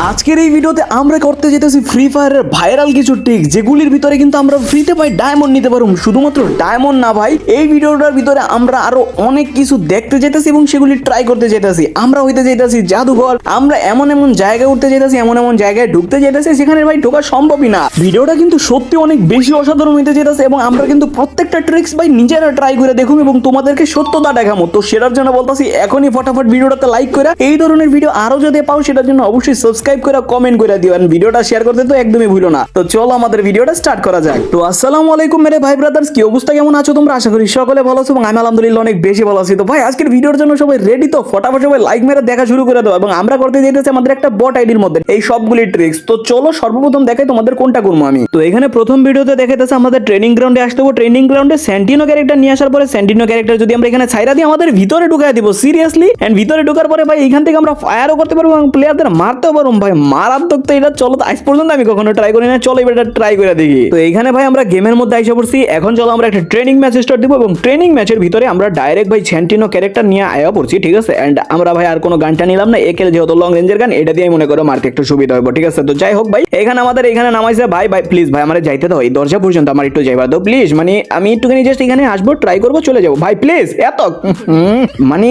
আজকের এই ভিডিওতে আমরা করতে যেতেছি ফ্রি ফায়ারের ভাইরাল কিছু ট্রিক, যেগুলির ভিতরে কিন্তু আমরা ফ্রিতে ভাই ডায়মন্ড নিতে পারবো। শুধুমাত্র ডায়মন্ড না ভাই, এই ভিডিওটার ভিতরে আমরা আরো অনেক কিছু দেখতে যেতেছি এবং সেগুলি ট্রাই করতে যেতেছি। আমরা হইতে যেতেছি জাদুঘর, আমরা এমন এমন জায়গায় উঠতে যেতেছি, এমন এমন জায়গায় ঢুকতে যেতেছি সেখানে ভাই ঢোকা সম্ভবই না। ভিডিওটা কিন্তু সত্যি অনেক বেশি অসাধারণ হইতে যেতেছে এবং আমরা কিন্তু প্রত্যেকটা ট্রিক্স ভাই নিজেরা ট্রাই করে দেখুন এবং তোমাদেরকে সত্যতা দেখাবো। তো সেটার জন্য বলতেছি এখনই ফটাফট ভিডিওটাতে লাইক করে এই ধরনের ভিডিও আরো যদি পাও সেটার জন্য অবশ্যই সাবস্ক্রাইব করে কমেন্ট করে দিও, আর ভিডিওটা শেয়ার করতে তো একদমই ভুলো না। তো চলো আমাদের ভিডিওটা স্টার্ট করা যাক। তো আসসালামু আলাইকুম মেরে ভাই ব্রাদার্স, কি অবস্থা, কেমন আছো তোমরা? আশা করি সকলে ভালো আছো এবং আমি আলহামদুলিল্লাহ অনেক বেশি ভালো আছি। তো ভাই আজকের ভিডিওর জন্য সবাই রেডি তো? ফটাফট সবাই লাইক মেরে দেখা শুরু করে দাও এবং আমরা করতে যেতেছি আমাদের একটা বট আইডির মধ্যে এই সবগুলি ট্রিক্স। তো চলো সর্বপ্রথম দেখাই তোমাদের কোনটা করবো আমি। তো এখানে প্রথম ভিডিওতে দেখাইতেছে আমাদের ট্রেনিং গ্রাউন্ডে আসতে হবে। ট্রেনিং গ্রাউন্ডে সেন্টিনো ক্যারেক্টার নিয়ে আসার পরে সেন্টিনো ক্যারেক্টার যদি আমরা এখানে ছাইরা দিই আমাদের ভিতরে ঢুকাই দিব সিরিয়াসলি। এন্ড ভিতরে ঢোকার পরে ভাই এখান থেকে আমরা ফায়ারও করতে পারবো এবং প্লেয়ারদের মারতেও পারবো। ভাই মারাত্মক তো এটা। চলো, আজ পর্যন্ত আমি কখনো ট্রাই করি না, চলো এবার এটা ট্রাই করে দেখি। তো এইখানে ভাই আমরা গেমের মধ্যে আইসা পড়ছি। এখন চলো আমরা একটা ট্রেনিং ম্যাচ স্টার্ট দিব এবং ট্রেনিং ম্যাচের ভিতরে আমরা ডাইরেক্ট ভাই সেন্টিনো ক্যারেক্টার নিয়ে আয়া পড়ছি, ঠিক আছে। এন্ড আমরা ভাই আর কোনো গানটা নিলাম না, একেল যেহেতু লং রেঞ্জের গান, এটা দিয়ে মনে করো মারতে একটু সুবিধা হবে, ঠিক আছে। তো যাই হোক ভাই, এখানে আমাদের এখানে নামাইছে ভাই। ভাই প্লিজ ভাই আমার যাইতে দাও, এই দরজা পর্যন্ত আমার একটু যাইবার দাও প্লিজ। মানে আমি একটুখানি জাস্ট এখানে আসবো, ট্রাই করবো, চলে যাবো ভাই প্লিজ। এত মানে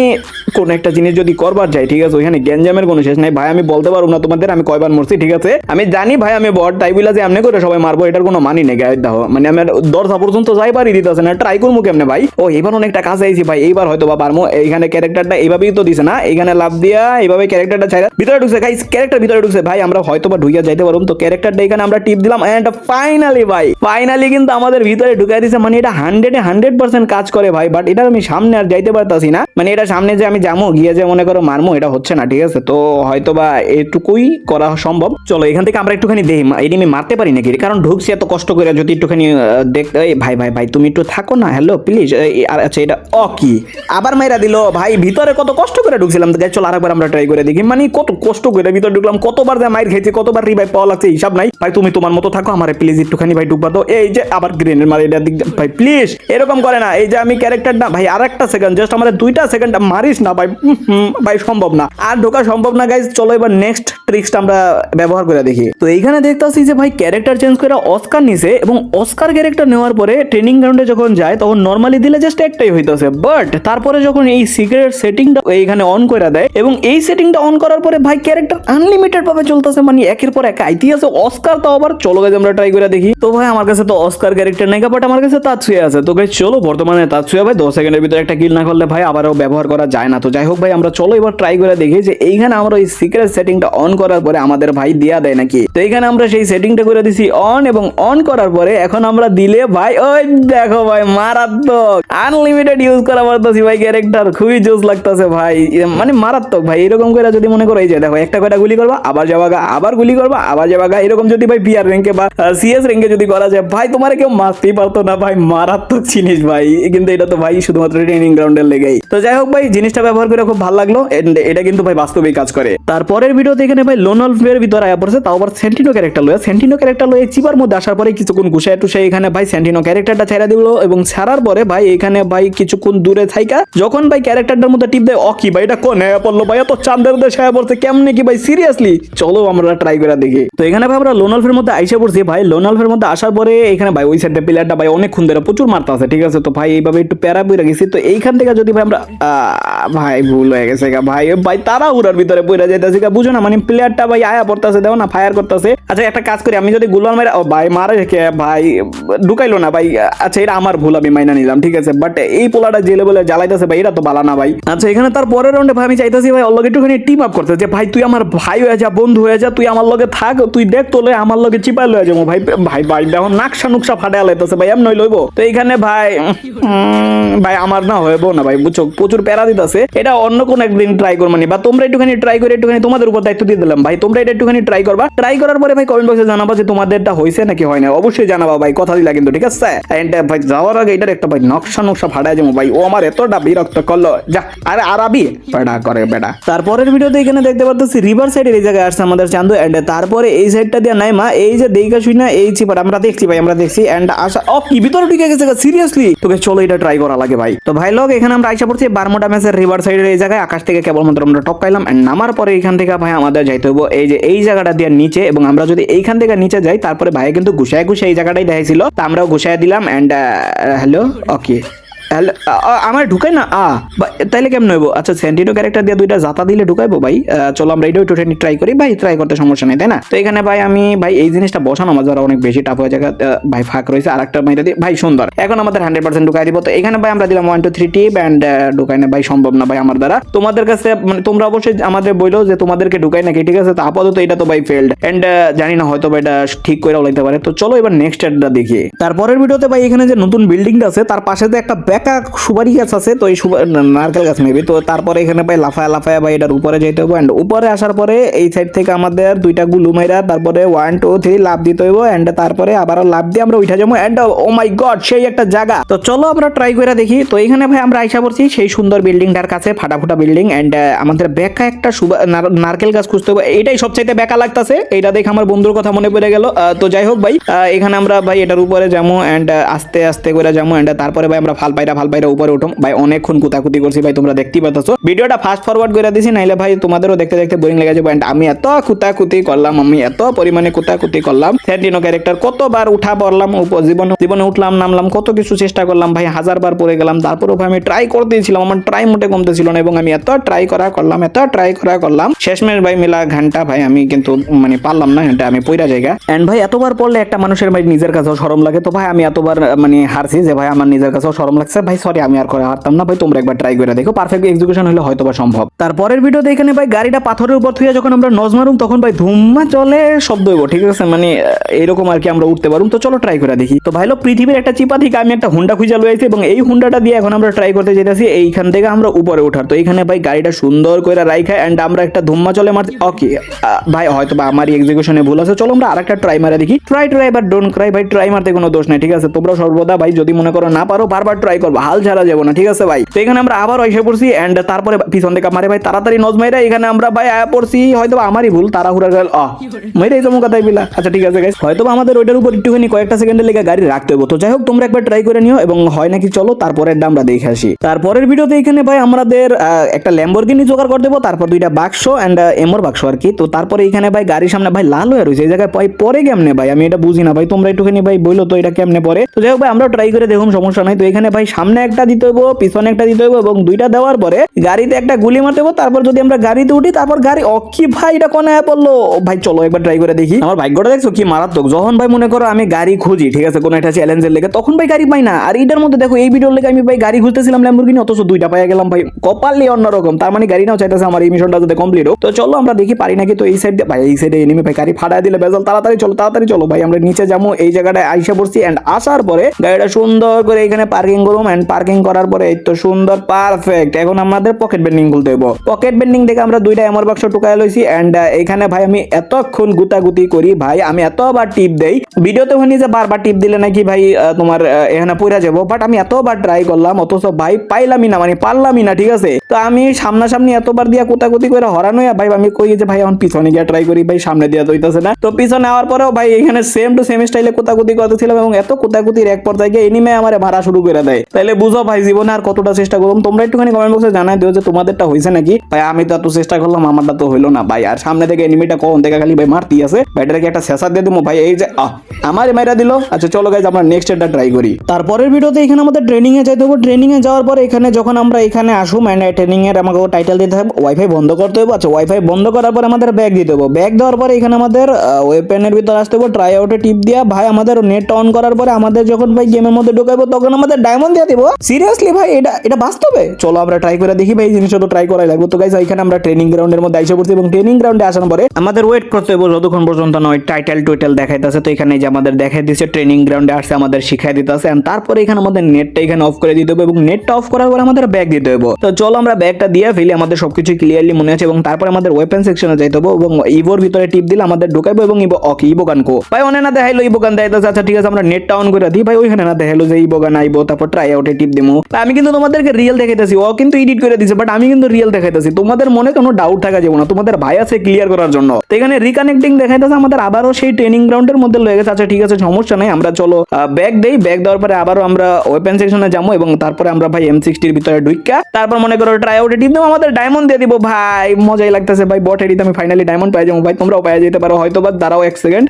কোন একটা জিনিস যদি করবার যাই, ঠিক আছে, ওইখানে গ্যাঞ্জামের কোনো শেষ নাই ভাই। আমি বলতে পারবো না তোমাদের আমি কয়বার মরছি, ঠিক আছে। আমি জানি ভাই আমি বড় তাই বলে যে এমনি করে সবাই মারবো এটার কোনো মানি নেই গায়ে দাও। মানে আমার দরজা পর্যন্ত যাইবারই দিতেছে না, ট্রাই করবো কেমনে ভাই। ও এবার অনেকটা কাছে আইছি ভাই, এইবার হয়তো বা পারবো। এইখানে ক্যারেক্টারটা এইভাবেই তো দিছে না, এইখানে লাভ দিয়া এইভাবে ক্যারেক্টারটা ছাইরা ভিতরে ঢুকছে গাইস, ক্যারেক্টার ভিতরে ঢুকছে ভাই। আমরা হয়তো বা ঢুকিয়া যাইতে পারবো। তো ক্যারেক্টারটা এখানে আমরা টিপ দিলাম এন্ড ফাইনালি ভাই ফাইনালি কিন্তু আমাদের ভিতরে ঢুকাই দিছে। মানে এটা 100% কাজ করে ভাই, বাট এটা আমি সামনে আর যাইতে পারতাছি না। মানে এটা সামনে যে আমি যাবো গিয়ে যে মনে করো মারমো, এটা হচ্ছে না, ঠিক আছে। তো হয়তো বা এটুকুই করা সম্ভব। চলো এখান থেকে আমরা একটুখানি দেখি এই আমি মারতে পারি নাকি, কারণ ঢুকছি এত কষ্ট করে, যদি একটুখানি দেখতে। ভাই ভাই ভাই তুমি একটু থাকো না, হ্যালো প্লিজ। আচ্ছা এটা কি আবার মাইরা দিল ভাই। ভিতরে কত কষ্ট করে ঢুকছিলাম। চলো আরেকবার আমরা ট্রাই করে দেখি। মানে কত কষ্ট করে ভিতরে ঢুকলাম, কতবার যে মাইর খেয়েছি, কতবার রিভাইভ পাওয়া লাগছে হিসাব নাই ভাই। তুমি তোমার মতো থাকো, আমার প্লিজ একটুখানি ভাই ঢুকবা তো। এই যে আবার গ্রেনেড মারি এটা দিক ভাই প্লিজ, এরকম করে না। এই যে আমি ক্যারেক্টার না ভাই, আর একটা সেকেন্ড জাস্ট আমাদের 2টা সেকেন্ড মারিস না ভাই। ভাই সম্ভব না, আর ঢোকা সম্ভব না গাইজ। চলো এবার নেক্সট ট্রিক্সটা আমরা ব্যবহার করে দেখি। তো এইখানে দেখতেছি যে ভাই ক্যারেক্টার চেঞ্জ করে অস্কার নিছে এবং অস্কার ক্যারেক্টার নেওয়ার পরে ট্রেনিং গ্রাউন্ডে যখন যায় তখন নরমালি দিলে জাস্ট একটাই হইতাছে, বাট তারপরে যখন এই সিক্রেট সেটিংটা এইখানে অন করে দেয় এবং এই সেটিংটা অন করার পরে ভাই ক্যারেক্টার আনলিমিটেড ভাবে চলতেছে। মানে একের পর এক আইতি আছে অস্কার। তো আবার চলো গাইজ আমরা ট্রাই করে দেখি। তো ভাই আমার কাছে তো অস্কার ক্যারেক্টার নাই, বাট আমার কাছে তাতসুয়া আছে। তো গাইজ চলো বর্তমানে তাতসুয়া ভাই 10 সেকেন্ডের ভিতরে একটা কিল না করলে ভাই আবারও ব্যবহার করা যায় না। তো যাই হোক ভাই আমরা চলো এবার ট্রাই করে দেখি যে এইখানে আমরা ওই সিক্রেট সেটিংটা অন করার পরে আমাদের ভাই দিয়া দেয় নাকি। তো এইখানে আমরা সেই সেটিংটা করে দিছি অন, এবং অন করার পরে এখন আমরা দিলে ভাই ওই দেখো ভাই মারাত্মক আনলিমিটেড ইউজ করা পারতেছি ভাই। ক্যারেক্টার খুবই জোস লাগতেছে ভাই, মানে মারাত্মক ভাই। এরকম করে যদি মনে করো এই যে দেখো একটা কয়টা গুলি করবা আবার যাবাগা, আবার গুলি করবা আবার যাবাগা, এরকম যদি ভাই পিআর র্যাঙ্কে বা সিএস র্যাঙ্কে যদি করা যায় ভাই তোমার কেউ মারতেই পারতো না ভাই। মারাত্মক জিনিস ভাই, কিন্তু এটা তো ভাই শুধুমাত্র ট্রেনিং গ্রাউন্ডের লেগেই। তো যাই হোক ভাই জিনিসটা ব্যবহার করে খুব ভালো লাগলো, এটা কিন্তু ভাই বাস্তবেই কাজ করে। তারপরের ভিডিওতে এখানে ভাই লোনলফের ভিতরে আয়া পড়ছে, তাও আবার সেন্টিনো ক্যারেক্টার লয়ে চিপার মধ্যে আসার পরে কিছুক্ষণ ঘুষায় টুষায় এখানে ভাই সেন্টিনো ক্যারেক্টারটা ছেড়ে দিল এবং ছাড়ার পরে ভাই এখানে ভাই কিছুক্ষণ দূরে থাইকা যখন ভাই ক্যারেক্টারটার মধ্যে টিপ দেয় কি ভাই এটা কোন পড়লো ভাই, এত চাঁদের দেশে আয়া পড়ছে কেমনে কি ভাই সিরিয়াসলি। চলো আমরা ট্রাই করে দেখি। তো এখানে ভাই আমরা লোনলফের মধ্যে আইসা পড়ছি ভাই। লোনলফের মধ্যে আসার পরে এখানে ভাই ওই সাইডে প্লেয়ারটা ভাই অনেকক্ষণ ধরে প্রচুর মারতে আছে, ঠিক আছে। তো ভাই এইভাবে একটু প্যারা বইরা গেছি। তো এইখান থেকে যদি ভাই আমরা ভাই ভুল হয়ে গেছে ভাই। ভাই তারা উড়ার ভিতরে বইরা যাইতেছে বুঝো না, মানে প্লেয়ারটা ভাই আয়া পড়তেছে, দেখো না ফায়ার করতেছে। আচ্ছা একটা কাজ করি, আমি যদি গুলাল মেরা ভাই মারে ভাই ঢুকাইলো না ভাই। আচ্ছা এটা আমার ভুল, আমি মাইনা নিলাম, ঠিক আছে। বাট এই পোলাটা জেলে বলে জ্বালাইতেছে ভাই, এটা তো বালা না ভাই। আচ্ছা এখানে তার পরের রাউন্ডে ভাই আমি চাইতেছি ভাই অলগে একটুখানি টিম আপ করতে, যে ভাই তুই আমার ভাই হয়ে যা, বন্ধু হয়ে যা, তুই আমার লগে থাক, তুই দেখ তোলে আমার লগে চিপাই লয়ে যাবো ভাই। ভাই ভাই দেখো নাকশা নুকশা ফাটে আলাইতেছে ভাই, এমন লইব। তো এইখানে ভাই ভাই আমার না হইব না ভাই, বুঝছো প্রচুর প্যারা দিতেছে। এটা অন্য কোন একদিন ট্রাই করবো বা তোমরা একটুখানি ট্রাই করে একটুখানি তোমাদের উপর দায়িত্ব দিয়ে দিলাম ভাই। তোমরা এটা একটুখানি ট্রাই করবা, ট্রাই করার পরে ভাই কমেন্ট বক্সে জানাবা যে তোমাদেরটা হয়েছে নাকি হয় না। অবশ্যই জানাবা ভাই, কথা দিলা কিন্তু, ঠিক আছে। এন্ড ভাই যাওয়ার আগে এটার একটা ভাই নকশা ফাটায় যাবো ভাই। ও আমার এতটা বিরক্ত করলো, যা আরে আরাবি বেড়া করে বেড়া। তারপরের ভিডিওতে এখানে দেখতে পাচ্ছি রিভার সাইডের এই জায়গায় আসছে আমাদের চান্দু। এন্ড তারপরে এই সাইডটা দিয়ে নাই মা, এই যে দেখা শুই না এই চিপার আমরা দেখছি ভাই, আমরা দেখছি। এন্ড আসা কি ভিতরে ঢুকে গেছে সিরিয়াসলি। তোকে চলো এটা ট্রাই করা লাগে ভাই। তো ভাই লোক এখানে আমরা আইসা পড়ছি বারমোটা ম্যাচের রিভার সাইডের এই জায়গায় আকাশ থেকে কেবলমাত্র আমরা টপকাইলাম এন্ড নামার পরে এইখান থেকে ভাই আমাদের যাইতে হবো এই যে এই জায়গাটা দিয়ে নিচে, এবং আমরা যদি এইখান থেকে নিচে যাই তারপরে ভাই কিন্তু ঘুষায় এই জায়গাটাই দেখাইছিল, তা আমরাও ঘুষায় দিলাম এন্ড হ্যালো ওকে হ্যালো আমার ঢুকাই না তাইলে কেমন হইব? আচ্ছা সেন্টিনো ক্যারেক্টার দিয়ে দুইটা জাতা দিলে ঢুকাইবো ভাই? চলো আমরা এটাও একটু ট্রাই করি ভাই, ট্রাই করতে সমস্যা নেই তাই না? তো এখানে ভাই আমি ভাই এই জিনিসটা বসানো আমার দ্বারা অনেক বেশি টাফ হয়ে জায়গা ভাই ফাঁক রয়েছে, আর একটা মাইরা দিই ভাই সুন্দর। এখন আমাদের 100% ঢুকাই দিব। তো এখানে ভাই আমরা দিলাম 1 2 3 টিপ এন্ড ঢুকাই না ভাই, সম্ভব না ভাই আমার দ্বারা। তোমাদের কাছে মানে তোমরা অবশ্যই আমাদের বইলো যে তোমাদেরকে ঢুকাই নাকি, ঠিক আছে? তো আপাতত এটা তো ভাই ফেলড এন্ড জানি না হয়তো ভাই এটা ঠিক করে লাইতে পারে। তো চলো এবার নেক্সট এডটা দেখি। তারপরের ভিডিওতে ভাই এখানে যে নতুন বিল্ডিংটা আছে তার পাশে যে একটা বেকা সুপারি গাছ আছে, তো এই নারকেল গাছ মেবি। তো তারপরে এখানে ভাই লাফায়া ভাই এটার উপরে যেতে হবে এন্ড উপরে আসার পরে এই সাইড থেকে আমাদের দুইটা গুলু মাইরা তারপরে 1 2 3 লাভ দিতে হইব এন্ড তারপরে আবারও লাভ দিয়ে আমরা উঠা যাবো এন্ড ও মাই গড সেই একটা জায়গা। তো চলো আমরা ট্রাই করে দেখি। তো এখানে ভাই আমরা আইসা পড়ছি সেই সুন্দর বিল্ডিংটার কাছে, ফাটাফুটা বিল্ডিং এন্ড আমাদের বেকা একটা নারকেল গাছ খুঁজতে হবে, এইটাই সবচাইতে বেকা লাগতেছে। এইটা দেখে আমার বন্ধুর কথা মনে পড়ে গেল। তো যাই হোক ভাই এখানে আমরা ভাই এটার উপরে যাবো এন্ড আস্তে আস্তে করে যাবো এন্ড তারপরে ভাই আমরা ফাল পাইরা উপরে উঠুম ভাই। অনেকক্ষণ কুতাকুতি করছি ভাই, তোমরা দেখতেই পাচ্ছ। ভিডিওটা ফাস্ট ফরওয়ার্ড করে দিছি, নাইলে ভাই তোমাদেরও দেখতে দেখতে বোরিং লেগে যাবে। এন্ড আমি এত কুতাকুতি করলাম, আমি এত পরিমাণে কুতাকুতি করলাম, সেন্টিনো ক্যারেক্টার কতবার উঠা পড়লাম, জীবনে উঠলাম নামলাম, কত কিছু চেষ্টা করলাম ভাই, 1000 বার পড়ে গেলাম। তারপরেও ভাই আমি ট্রাই করতেছিলাম, আমার ট্রাই মোটে কমতে ছিল না, এবং আমি এত ট্রাই করা করলাম শেষমেশ ভাই মেলা ঘন্টা ভাই আমি কিন্তু মানে পারলাম না, এটা আমি পয়রা জায়গা। এন্ড ভাই এতবার পড়লে একটা মানুষের ভাই নিজের কাছেও শরম লাগে। তো ভাই আমি এতবার মানে হারছি যে ভাই আমার নিজের কাছেও শরম লাগছে ভাই, সরি আমি আর করে হারতাম না ভাই। তোমরা একবার ট্রাই করে দেখো, পারফেক্ট এক্সিকিউশন হলে হয়তো বা সম্ভব। তারপরের ভিডিওতে এখানে ভাই গাড়িটা পাথরের উপর থুইয়া যখন আমরা নজ মারুম তখন ভাই ধুম্মা চলে শব্দ হইব, ঠিক আছে? মানে এরকম আর কি আমরা উঠতে পারুম। তো চলো ট্রাই করে দেখি। তো ভাই লোক পৃথিবীর একটা চিপা থেকে আমি একটা হুন্ডা খুঁজে লইছি, এবং এই হুন্ডাটা দিয়ে এখন আমরা ট্রাই করতে যেতেছি এইখান থেকে আমরা উপরে ওঠার। তো এখানে ভাই গাড়িটা সুন্দর করে রাইখা এন্ড আমরা একটা ধুম্মা চলে মারছি। ওকে ভাই হয়তো বা আমার এক্সিকিউশনে ভুল আছে, চলো আমরা আরেকটা ট্রাই মারা দেখি। ট্রাই বাট ডোন্ট ক্রাই ভাই, ট্রাই মারতে কোনো দোষ নাই, ঠিক আছে? তোমরা সর্বদা ভাই যদি মনে করো না পারো বারবার ট্রাই করবো, হাল ছাড়া যাবো না, ঠিক আছে ভাই? তো এখানে আমরা আবার এসে পড়ছি এন্ড তারপরে পিছন থেকে মারে ভাই তাড়াতাড়ি নজ মাইরা এখানে আমরা ভাই আয়া পড়ছি। হয়তো আমারই ভুল, তাড়াহুড়া গেল মেরে এই জমকা তাই বিলা। আচ্ছা ঠিক আছে গাইস, হয়তো আমাদের ওইটার উপর একটুখানি কয়েকটা সেকেন্ডের লেগে গাড়ি রাখতে হবে। তো যাই হোক তোমরা একবার ট্রাই করে নিও, এবং হয় নাকি চলো তারপরের আমরা দেখে আসি। তারপরের ভিডিওতে এখানে ভাই আমাদের একটা ল্যাম্বরগিনি জোগাড় করে দেবো, তারপর দুইটা বাক্স এন্ড এমর বাক্স আর কি। তো তারপরে এখানে ভাই গাড়ির সামনে ভাই লাল হয়ে রয়েছে, এই জায়গায় পরে কেমনে ভাই আমি এটা বুঝি না ভাই, তোমরা একটুখানি ভাই বললো তো এটা কেমনে পরে। তো যাই হোক ভাই আমরা ট্রাই করে দেখুন, সমস্যা নাই। তো এখানে ভাই সামনে একটা দিতে হইব, পিছনে একটা দিতে হইব, এবং দুইটা দেওয়ার পরে গাড়িতে একটা গুলি মারতে হইব। তারপর যদি আমরা গাড়িতে উঠি তারপর গাড়ি অকি ভাই এটা কোনে পড়লো ভাই। চলো একবার ট্রাই করে দেখি। আমার ভাগ্যটা দেখছো কি মারাত্মক, যখন ভাই মনে করো আমি গাড়ি খুঁজি, ঠিক আছে, কোনো একটা চ্যালেঞ্জের লেগে, তখন ভাই গাড়ি পাই না। আর এটার মধ্যে দেখো এই ভিডিওর লেগে আমি ভাই গাড়ি খুঁজতেছিলাম ল্যাম্বরগিনি, অথচ দুইটা পাইয়া গেলাম ভাই, কপালি অন্যরকম। তার মানে গাড়ি নাও চাইতেছে আমার এই মিশনটা যাতে কমপ্লিট হোক। তো চলো আমরা দেখি পারি নাকি। তো এই সাইড দিয়ে ভাই, এই সাইডে এনিমি ভাই গাড়ি ফাটায় দিলে বেজাল, তাড়াতাড়ি চলো ভাই আমরা নিচে যাবো। এই জায়গাটায় আইসা পড়ছি এন্ড আসার পরে গাড়িটা সুন্দর করে এখানে পার্কিং করুম এন্ড পার্কিং করার পরে এই তো সুন্দর পারফেক্ট। এখন আমাদের পকেট বেন্ডিং খুলতে হইব। পকেট বেন্ডিং দেখে আমরা দুইটা এমর বাক্স টুকায় লইছি এন্ড এখানে ভাই আমি এতক্ষণ গুতাগুতি করি ভাই, আমি এতবার টিপ দেই। ভিডিওতে হয়নি যে বারবার টিপ দিলে নাকি ভাই তোমার এখানে পড়া যাবো, বাট আমি এতবার ট্রাই করলাম অথচ ভাই পাইলামই না, মানে পারলামই না, ঠিক আছে? তো আমি সামনাসামনি এতবার দিয়া কুতাকুতি করে হরানো ভাই, আমি কই যে ভাই এখন পিছনে গিয়ে ট্রাই করি, ভাই সামনে দিয়া দইতাছে না। তো পিছনে আওয়ার পরেও ভাই এখানে সেম টু সেম স্টাইলে কুতাকুতি করতেছিলাম, এবং এত কুতাকুতির এক পর্যায়ে গিয়ে এনিমে আমারে মারা শুরু করে দেয়। তাইলে বুঝো ভাই জীবনে আর কতটা চেষ্টা করলাম। তোমরা একটুখানি কমেন্ট বক্সে জানাই দিও যে তোমাদেরটা হয়েছে নাকি ভাই। আমি তো এত চেষ্টা করলাম, আমারটা তো হইলো না ভাই। আর সামনে থেকে এনিমিটা কখন থেকে খালি ভাই মারতি আছে ভাই, এটাকে একটা শেষা দিয়ে দিবো ভাই। এই যে আমারে মাইরা দিল। আচ্ছা চলো গাইজ আমরা নেক্সট এটা ট্রাই করি। তারপরের ভিডিওতে এখানে আমাদের ট্রেনিং এ যাইতে হবে। ট্রেনিং এ যাওয়ার পরে এখানে যখন আমরা এখানে আসুম এন্ড ট্রেনিং এর আমাকে টাইটেল দিতে হবে, ওয়াইফাই বন্ধ করতে হবে। আচ্ছা ওয়াইফাই বন্ধ করার পরে আমাদের ব্যাগ দিতে হবে। ব্যাগ দেওয়ার পরে এখানে আমাদের ওয়েপেনের ভিতর আসতে হবে, ট্রাই আউটে টিপ দিয়া ভাই আমাদের নেট অন করার পরে আমাদের যখন ভাই গেমের মধ্যে ঢুকাইবো তখন আমাদের ডায়মন্ড দিয়ে দিব। সিরিয়াসলি ভাই এটা বাস্তবে? চলো আমরা ট্রাই করে দেখি ভাই, এই জিনিসটা তো ট্রাই করাই লাগবে। তো গাইজ এখানে আমরা ট্রেনিং গ্রাউন্ডের মধ্যে আইসা পড়ছি, এবং ট্রেনিং গ্রাউন্ডে আসার পরে আমাদের ওয়েট করতে হবে যতক্ষণ পর্যন্ত নয় টাইটেল দেখাইতেছে। তো এখানে যে আমাদের দেখাই দিচ্ছে ট্রেনিং গ্রাউন্ডে আসছে, আমাদের শিখাই দিতে আছে। তারপরে এখানে আমাদের নেটটা এখানে অফ করে দিতে হবে, এবং নেটটা অফ করার পরে আমাদের ব্যাগ দিতে হবে। তো চলো আমরা ব্যাগটা দিয়ে ফেলি, আমাদের সবকিছু ক্লিয়ারলি মনে আছে। এবং তারপরে আমাদের ওয়েপেন সেকশনে যাইতে হবে, এবং ইভোর ভিতরে টিপ দিলে আমাদের ঢুকাইবো, এবং ইভো গান কো ভাই অনে না দেখাইলো ইভো গান দেখাইতেছে। আচ্ছা ঠিক আছে আমরা নেটটা অন করে দিই ভাই, ওইখানে না দেখাইলো যে ইভো গান আইবো, তারপর ট্রাই ট্রাই আউটে টিপ দেবো। আমি কিন্তু তোমাদেরকে রিয়েল দেখাইতেছি, ও কিন্তু এডিট করে দিছে, বাট আমি কিন্তু রিয়েল দেখাইতেছি। তোমাদের মনে কোনো ডাউট থাকা যাবে না, তোমাদের ভাই আছে ক্লিয়ার করার জন্য। তো এখানে রিকানেক্টিং দেখাইতেছে আমাদের আবারও সেই ট্রেনিং গ্রাউন্ডের মধ্যে লয়ে গেছে। আচ্ছা ঠিক আছে, সমস্যা নাই, আমরা চলো ব্যাগ দেই। ব্যাগ দেওয়ার পরে আবারও আমরা ওয়েপেন সেকশনে যাবো এবং তারপরে আমরা ভাই M60 ভিতরে ঢুইকা তারপর মনে করো ট্রাই আউটে টিপ দেবো, আমাদের ডায়মন্ড দিয়ে দিব। ভাই মজাই লাগতেছে ভাই, বট এডিতে আমি ফাইনালি ডায়মন্ড পাই যাবো। ভাই তোমরাও পাই যেতে পারো হয়তো বা। দাঁড়াও এক সেকেন্ড,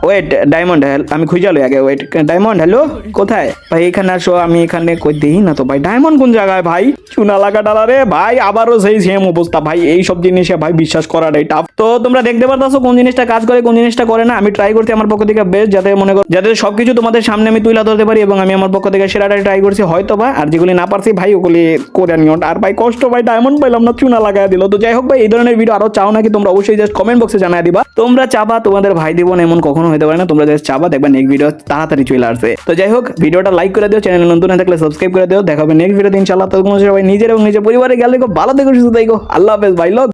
ওয়েট ডায়মন্ড আমি খুঁজে লই আগে। ওয়েট ডায়মন্ড, হ্যালো কোথায় ভাই? এখানে আসো, আমি এখানে কই দেই না তো ভাই। ডায়মন্ড কোন জায়গায় ভাই? চুনা লাগা ডালা রে ভাই, আবারও সেই সেম অবস্থা ভাই। এই সব জিনিসে ভাই বিশ্বাস করাটাই টাফ। তো তোমরা দেখতে পারতাছো কোন জিনিসটা কাজ করে কোন জিনিসটা করে না। আমি ট্রাই করছি আমার পক্ষ থেকে বেস্ট, যাতে মনে করো যাতে সবকিছু তোমাদের সামনে আমি তুলে ধরতে পারি, এবং আমি আমার পক্ষ থেকে সেরাটাই ট্রাই করছি হয়তো বা। আর যেগুলি না পারছি ভাই ওগুলি করে নিও। আর ভাই কষ্ট ভাই, ডায়মন্ড পাইলাম না, চুনা লাগাই দিল। তো যাই হোক ভাই, এই ধরনের ভিডিও আরো চাও নাকি তোমরা অবশ্যই জাস্ট কমেন্ট বক্সে জানাই দিবা। তোমরা চাবা, তোমাদের ভাই দিব না এমন কখনো হতে পারে না। তোমরা জাস্ট চাবা, দেখবা নেক্সট ভিডিও তাড়াতাড়ি চলে আসছে। তো যাই হোক, ভিডিওটা লাইক করে দিও, চ্যানেলে নতুন হয়ে থাকলে সাবস্ক্রাইব করে দিও। দেখা হবে নেক্সট ভিডিওতে ইনশাআল্লাহ। তো সবাই নিজের এবং নিজের পরিবারে গেলে ভালো থেকো, সুস্থ থেকো। আল্লাহ হাফেজ ভাই লোক।